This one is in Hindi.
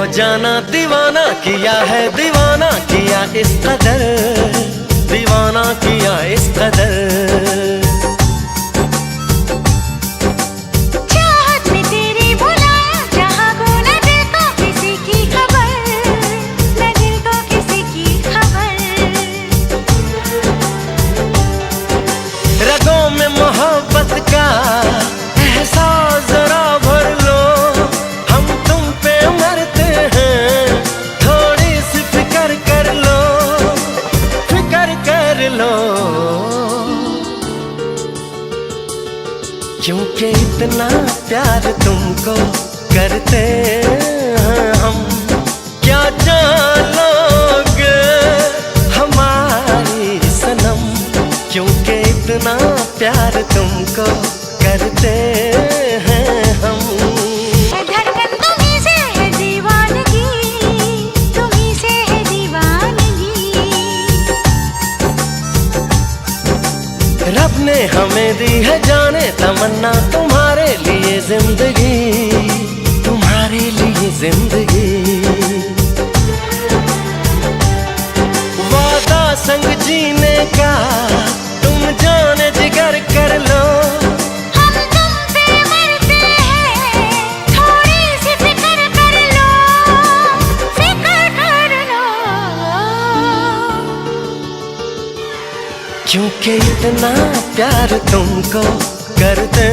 जाना दीवाना किया है, दीवाना किया इस कदर, दीवाना किया इस कदर। चाहत में तेरी बुलाया जहाँ को न दिल को किसी की खबर, न दिल को किसी की खबर। रगों में मोहब्बत का एहसास जरा भर लो, हम तुम पे मरते हैं, थोड़ी सी फिक्र कर लो, फिक्र कर लो। क्योंकि इतना प्यार तुमको करते हैं हम, क्या जान लोगे हमारी सनम। क्योंकि इतना प्यार तुमको करते हैं हम। धड़कन तुम्हीं से है दीवानगी, तुम्हीं से है दीवानगी। रब ने हमें दी है जाने तमन्ना, तुम्हारे लिए जिंदगी, तुम्हारे लिए जिंदगी। वादा संग जीने का तुम जाने जिगर कर लो, हम तुम पे मरते हैं, थोड़ी सी फिक्र कर लो, फिक्र कर लो। क्योंकि इतना प्यार तुमको करते